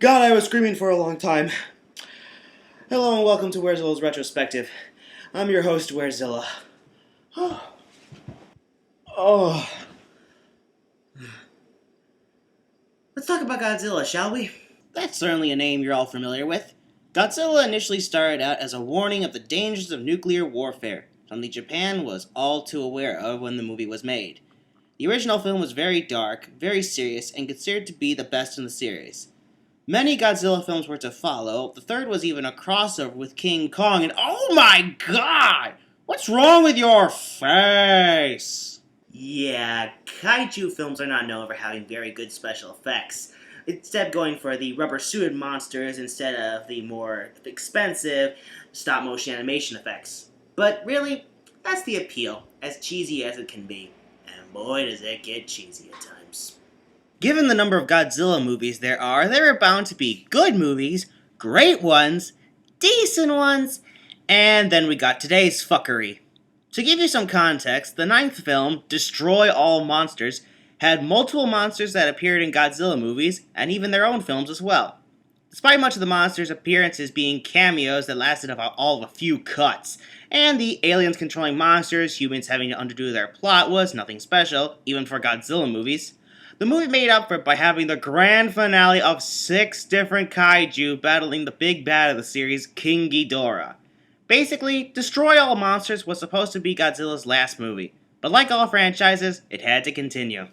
God, I was screaming for a long time. Hello and welcome to Werezilla's Retrospective. I'm your host, Werezilla. Oh. Let's talk about Godzilla, shall we? That's certainly a name you're all familiar with. Godzilla initially started out as a warning of the dangers of nuclear warfare, something Japan was all too aware of when the movie was made. The original film was very dark, very serious, and considered to be the best in the series. Many Godzilla films were to follow. The third was even a crossover with King Kong, and oh my god! What's wrong with your face? Yeah, kaiju films are not known for having very good special effects. Instead going for the rubber-suited monsters instead of the more expensive stop-motion animation effects. But really, that's the appeal, as cheesy as it can be. And boy does it get cheesy at times. Given the number of Godzilla movies there are bound to be good movies, great ones, decent ones, and then we got today's fuckery. To give you some context, the ninth film, Destroy All Monsters, had multiple monsters that appeared in Godzilla movies, and even their own films as well. Despite much of the monsters' appearances being cameos that lasted about all of a few cuts, and the aliens controlling monsters, humans having to undo their plot was nothing special, even for Godzilla movies. The movie made up for it by having the grand finale of 6 different kaiju battling the big bad of the series, King Ghidorah. Basically, Destroy All Monsters was supposed to be Godzilla's last movie, but like all franchises, it had to continue.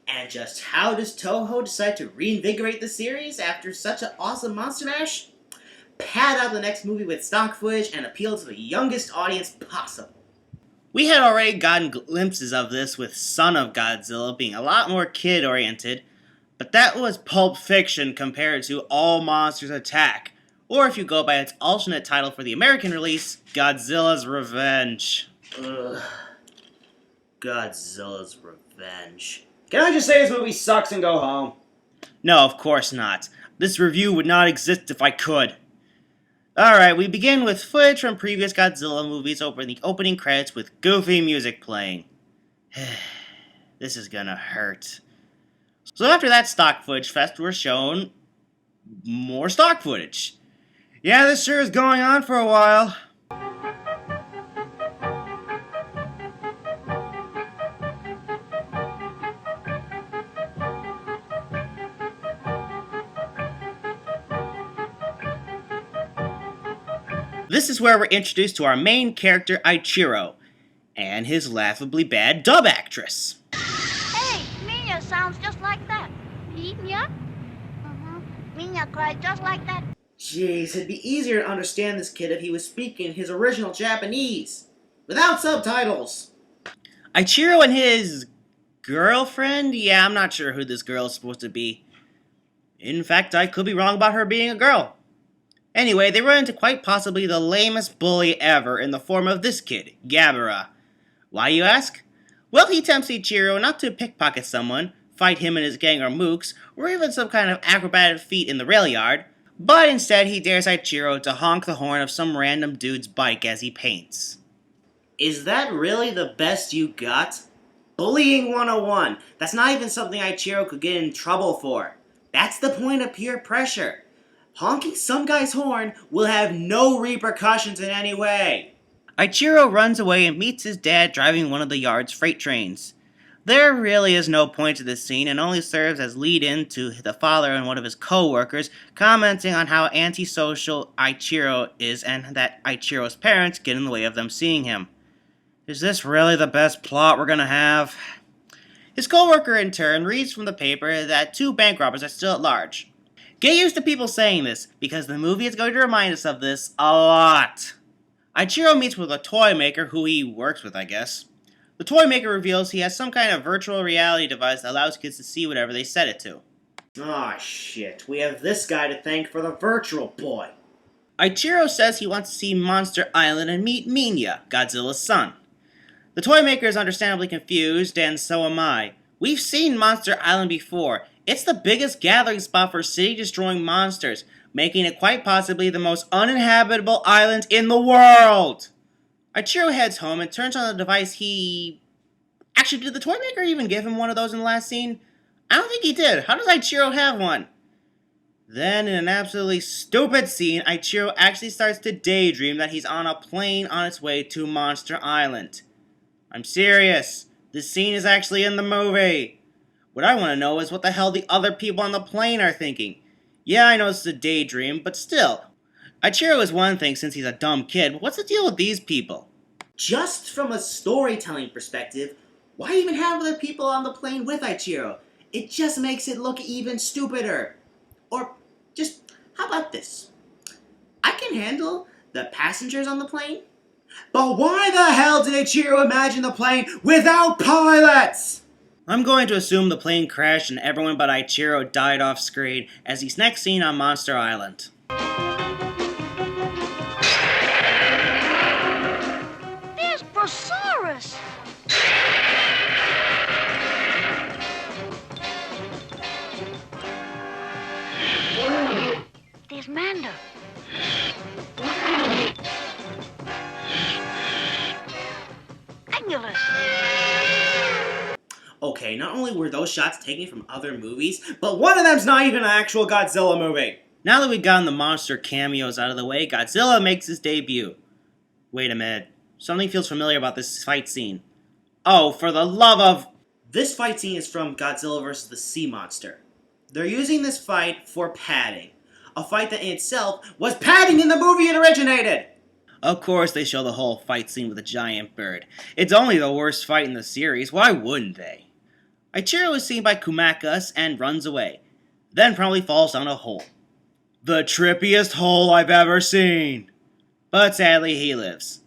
And just how does Toho decide to reinvigorate the series after such an awesome monster mash? Pad out the next movie with stock footage and appeal to the youngest audience possible. We had already gotten glimpses of this with Son of Godzilla being a lot more kid-oriented, but that was Pulp Fiction compared to All Monsters Attack, or if you go by its alternate title for the American release, Godzilla's Revenge. Ugh. Godzilla's Revenge. Can I just say this movie sucks and go home? No, of course not. This review would not exist if I could. Alright, we begin with footage from previous Godzilla movies over the opening credits with goofy music playing. This is gonna hurt. So after that stock footage fest, we're shown more stock footage. Yeah, this sure is going on for a while. This is where we're introduced to our main character, Ichiro, and his laughably bad dub actress. Hey, Minya sounds just like that. Minya? Minya cried just like that. Jeez, it'd be easier to understand this kid if he was speaking his original Japanese, without subtitles. Ichiro and his girlfriend? Yeah, I'm not sure who this girl is supposed to be. In fact, I could be wrong about her being a girl. Anyway, they run into quite possibly the lamest bully ever in the form of this kid, Gabara. Why, you ask? Well, he tempts Ichiro not to pickpocket someone, fight him and his gang or mooks, or even some kind of acrobatic feat in the rail yard, but instead he dares Ichiro to honk the horn of some random dude's bike as he paints. Is that really the best you got? Bullying 101. That's not even something Ichiro could get in trouble for. That's the point of peer pressure. Honking some guy's horn will have no repercussions in any way. Ichiro runs away and meets his dad driving one of the yard's freight trains. There really is no point to this scene and only serves as lead-in to the father and one of his co-workers commenting on how antisocial Ichiro is and that Ichiro's parents get in the way of them seeing him. Is this really the best plot we're gonna have? His co-worker in turn reads from the paper that 2 bank robbers are still at large. Get used to people saying this, because the movie is going to remind us of this a lot. Ichiro meets with a toy maker who he works with, I guess. The toy maker reveals he has some kind of virtual reality device that allows kids to see whatever they set it to. Aw, shit. We have this guy to thank for the virtual boy. Ichiro says he wants to see Monster Island and meet Minya, Godzilla's son. The toy maker is understandably confused, and so am I. We've seen Monster Island before. It's the biggest gathering spot for city-destroying monsters, making it quite possibly the most uninhabitable island in the world. Ichiro heads home and turns on the device he... Actually, did the toy maker even give him one of those in the last scene? I don't think he did. How does Ichiro have one? Then, in an absolutely stupid scene, Ichiro actually starts to daydream that he's on a plane on its way to Monster Island. I'm serious. This scene is actually in the movie. What I want to know is what the hell the other people on the plane are thinking. Yeah, I know it's a daydream, but still. Ichiro is one thing since he's a dumb kid, but what's the deal with these people? Just from a storytelling perspective, why even have other people on the plane with Ichiro? It just makes it look even stupider. Or just, how about this? I can handle the passengers on the plane, but why the hell did Ichiro imagine the plane without pilots? I'm going to assume the plane crashed and everyone but Ichiro died off screen as he's next seen on Monster Island. There's Brosaurus. There's Manda. Angulus. Okay, not only were those shots taken from other movies, but one of them's not even an actual Godzilla movie. Now that we've gotten the monster cameos out of the way, Godzilla makes his debut. Wait a minute. Something feels familiar about this fight scene. Oh, for the love of... This fight scene is from Godzilla vs. the Sea Monster. They're using this fight for padding. A fight that in itself was padding in the movie it originated! Of course they show the whole fight scene with a giant bird. It's only the worst fight in the series, why wouldn't they? Ichiro is seen by Kumakas and runs away, then probably falls down a hole. The trippiest hole I've ever seen! But sadly he lives.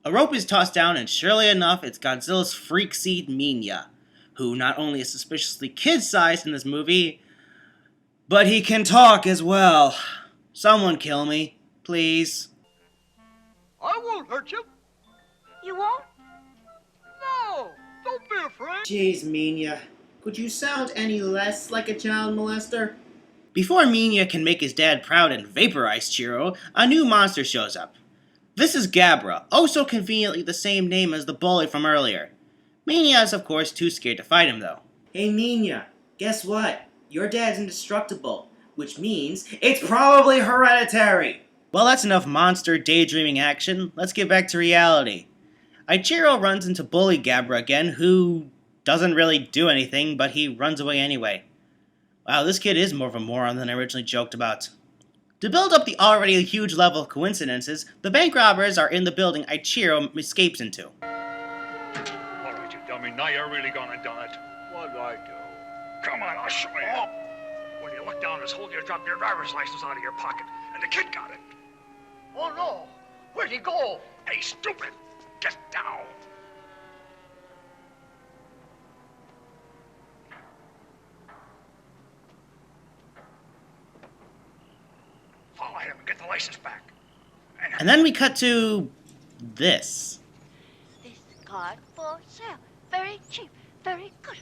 A rope is tossed down and surely enough it's Godzilla's freak seed Minya, who not only is suspiciously kid-sized in this movie, but he can talk as well. Someone kill me, please. I won't hurt you. You won't? No, don't be afraid. Jeez, Minya, could you sound any less like a child molester? Before Minya can make his dad proud and vaporize Chiro, a new monster shows up. This is Gabra, oh so conveniently the same name as the bully from earlier. Minya is of course too scared to fight him though. Hey Minya, guess what? Your dad's indestructible, which means it's probably hereditary! Well, that's enough monster daydreaming action. Let's get back to reality. Ichiro runs into Bully Gabra again, who doesn't really do anything, but he runs away anyway. Wow, this kid is more of a moron than I originally joked about. To build up the already huge level of coincidences, the bank robbers are in the building Ichiro escapes into. All right, you dummy. Now you're really gonna do it. What'd I do? Come on, I'll show you. When you look down this hole, you dropped your driver's license out of your pocket, and the kid got it. Oh, no. Where'd he go? Hey, stupid. Get down. Follow him and get the license back. And then we cut to this. This card for sale. Very cheap. Very good.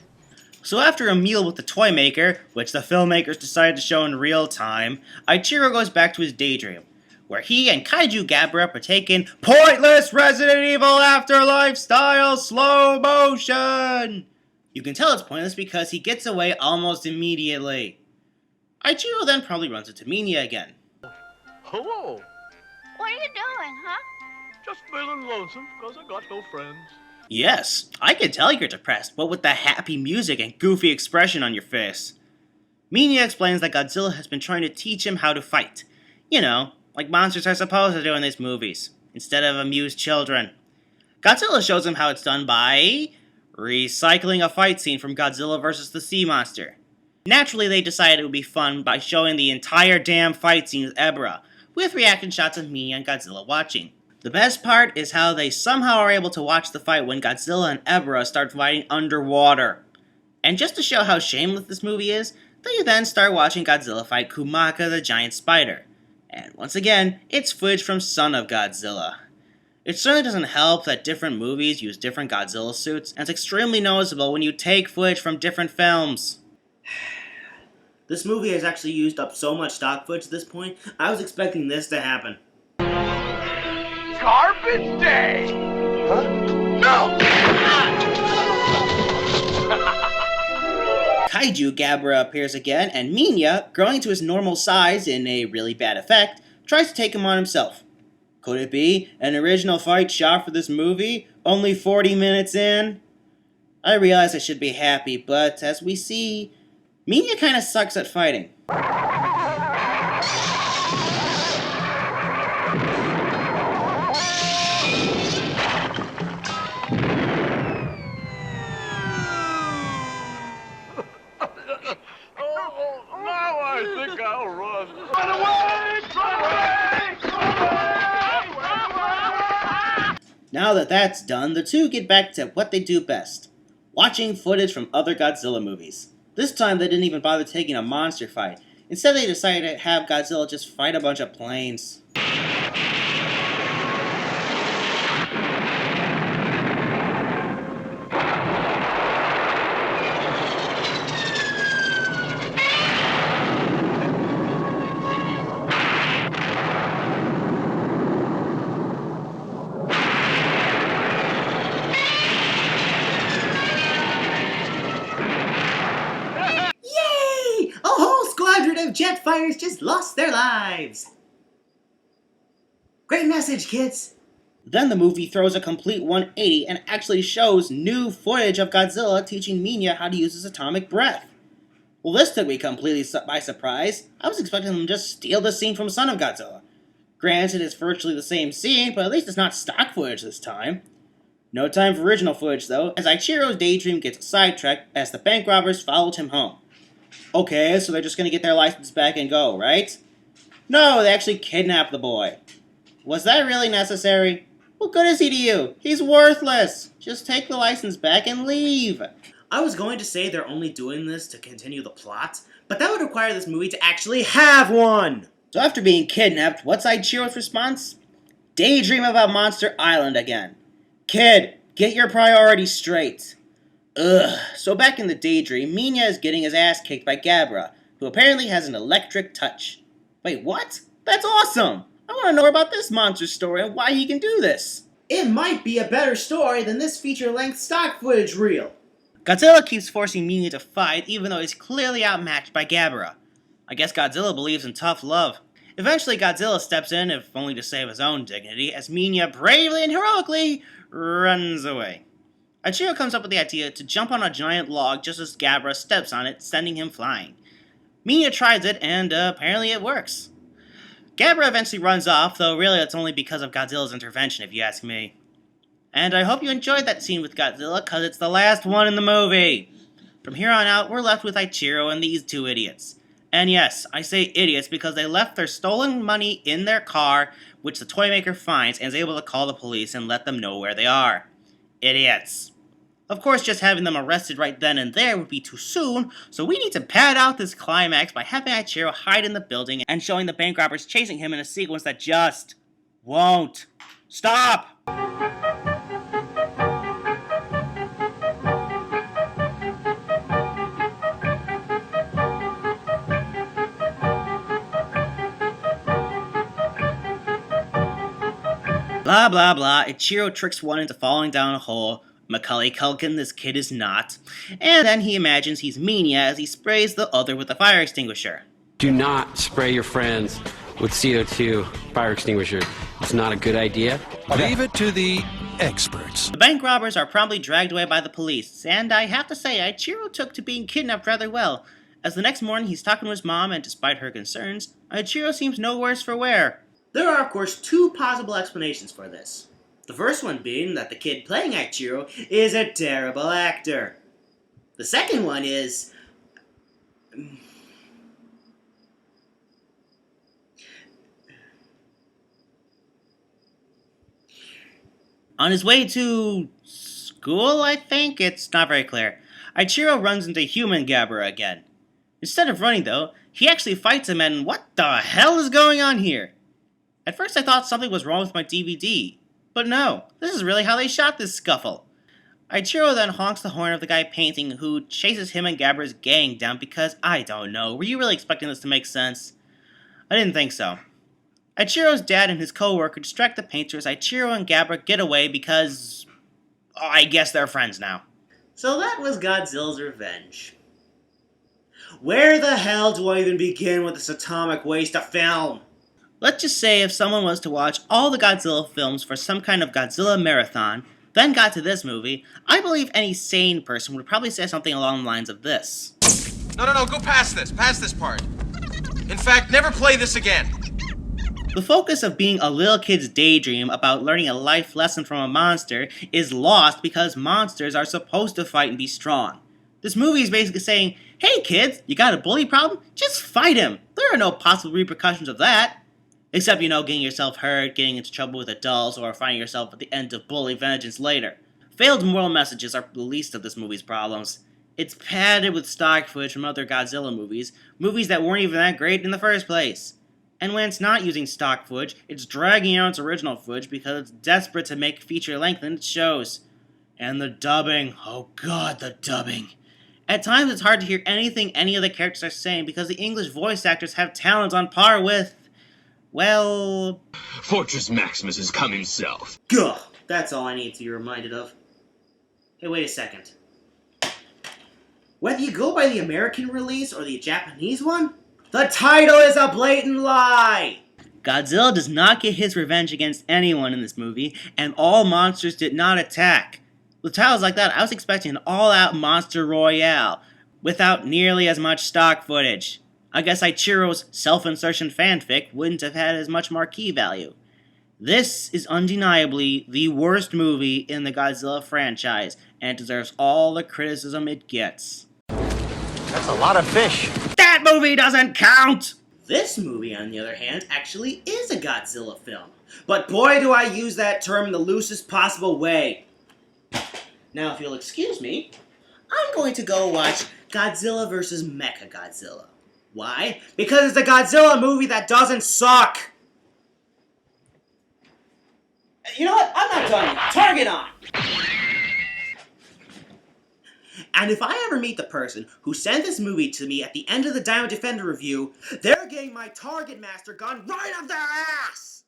So after a meal with the toy maker, which the filmmakers decided to show in real time, Ichiro goes back to his daydream, where he and Kaiju Gabra partake in pointless Resident Evil Afterlife style slow motion! You can tell it's pointless because he gets away almost immediately. Ichiro then probably runs into Minya again. Hello. What are you doing, huh? Just feeling lonesome because I got no friends. Yes, I can tell you're depressed, but with the happy music and goofy expression on your face. Minya explains that Godzilla has been trying to teach him how to fight. You know, like monsters are supposed to do in these movies, instead of amuse children. Godzilla shows him how it's done by recycling a fight scene from Godzilla vs. the Sea Monster. Naturally, they decided it would be fun by showing the entire damn fight scene with Ebra, with reaction shots of Minya and Godzilla watching. The best part is how they somehow are able to watch the fight when Godzilla and Ebra start fighting underwater. And just to show how shameless this movie is, they then start watching Godzilla fight Kumaka the giant spider. And once again, it's footage from Son of Godzilla. It certainly doesn't help that different movies use different Godzilla suits, and it's extremely noticeable when you take footage from different films. This movie has actually used up so much stock footage at this point, I was expecting this to happen. Garbage day! Huh? No! Kaiju Gabra appears again, and Minya, growing to his normal size in a really bad effect, tries to take him on himself. Could it be an original fight shot for this movie, only 40 minutes in? I realize I should be happy, but as we see, Minya kinda sucks at fighting. Now I think I'll run. Run away! Run away! Now that that's done, the two get back to what they do best. Watching footage from other Godzilla movies. This time they didn't even bother taking a monster fight. Instead they decided to have Godzilla just fight a bunch of planes. Of jet fighters just lost their lives. Great message, kids. Then the movie throws a complete 180 and actually shows new footage of Godzilla teaching Minya how to use his atomic breath. Well, this took me completely by surprise. I was expecting them to just steal the scene from Son of Godzilla. Granted, it's virtually the same scene, but at least it's not stock footage this time. No time for original footage, though, as Ichiro's daydream gets sidetracked as the bank robbers followed him home. Okay, so they're just gonna get their license back and go, right? No, they actually kidnapped the boy. Was that really necessary? What good is he to you? He's worthless! Just take the license back and leave! I was going to say they're only doing this to continue the plot, but that would require this movie to actually have one! So after being kidnapped, what's Ichiro's response? Daydream about Monster Island again. Kid, get your priorities straight. Ugh. So back in the daydream, Minya is getting his ass kicked by Gabra, who apparently has an electric touch. Wait, what? That's awesome! I want to know more about this monster story and why he can do this. It might be a better story than this feature-length stock footage reel. Godzilla keeps forcing Minya to fight even though he's clearly outmatched by Gabra. I guess Godzilla believes in tough love. Eventually Godzilla steps in, if only to save his own dignity, as Minya bravely and heroically runs away. Ichiro comes up with the idea to jump on a giant log just as Gabra steps on it, sending him flying. Minya tries it, and apparently it works. Gabra eventually runs off, though really it's only because of Godzilla's intervention, if you ask me. And I hope you enjoyed that scene with Godzilla, cause it's the last one in the movie. From here on out, we're left with Ichiro and these two idiots. And yes, I say idiots because they left their stolen money in their car, which the toy maker finds and is able to call the police and let them know where they are. Idiots. Of course, just having them arrested right then and there would be too soon, so we need to pad out this climax by having Ichiro hide in the building and showing the bank robbers chasing him in a sequence that just won't stop! Blah blah blah, Ichiro tricks one into falling down a hole. Macaulay Culkin, this kid is not. And then he imagines he's Minya as he sprays the other with a fire extinguisher. Do not spray your friends with CO2 fire extinguisher. It's not a good idea. Leave it to the experts. The bank robbers are promptly dragged away by the police, and I have to say, Ichiro took to being kidnapped rather well, as the next morning he's talking to his mom, and despite her concerns, Ichiro seems no worse for wear. There are, of course, two possible explanations for this. The first one being that the kid playing Ichiro is a terrible actor. The second one is... on his way to school, I think? It's not very clear. Ichiro runs into human Gabra again. Instead of running, though, he actually fights him, and what the hell is going on here? At first I thought something was wrong with my DVD, but no, this is really how they shot this scuffle. Ichiro then honks the horn of the guy painting, who chases him and Gabra's gang down because, I don't know, were you really expecting this to make sense? I didn't think so. Ichiro's dad and his co-worker distract the painter as Ichiro and Gabra get away because... I guess they're friends now. So that was Godzilla's Revenge. Where the hell do I even begin with this atomic waste of film? Let's just say if someone was to watch all the Godzilla films for some kind of Godzilla marathon, then got to this movie, I believe any sane person would probably say something along the lines of this. No, go past this part. In fact, never play this again. The focus of being a little kid's daydream about learning a life lesson from a monster is lost because monsters are supposed to fight and be strong. This movie is basically saying, hey kids, you got a bully problem? Just fight him. There are no possible repercussions of that. Except, getting yourself hurt, getting into trouble with adults, or finding yourself at the end of bully vengeance later. Failed moral messages are the least of this movie's problems. It's padded with stock footage from other Godzilla movies that weren't even that great in the first place. And when it's not using stock footage, it's dragging out its original footage because it's desperate to make feature length in its shows. And the dubbing, oh god, the dubbing. At times it's hard to hear anything any of the characters are saying because the English voice actors have talents on par with, well... Fortress Maximus has come himself. Gah! That's all I need to be reminded of. Hey, wait a second. Whether you go by the American release or the Japanese one, the title is a blatant lie! Godzilla does not get his revenge against anyone in this movie, and all monsters did not attack. With titles like that, I was expecting an all-out monster royale, without nearly as much stock footage. I guess Ichiro's self-insertion fanfic wouldn't have had as much marquee value. This is undeniably the worst movie in the Godzilla franchise, and it deserves all the criticism it gets. That's a lot of fish. That movie doesn't count! This movie, on the other hand, actually is a Godzilla film. But boy do I use that term in the loosest possible way. Now, if you'll excuse me, I'm going to go watch Godzilla vs. Mechagodzilla. Why? Because it's a Godzilla movie that doesn't suck! You know what? I'm not done yet. Target on! And if I ever meet the person who sent this movie to me at the end of the Diamond Defender review, they're getting my Target Master gun right up their ass!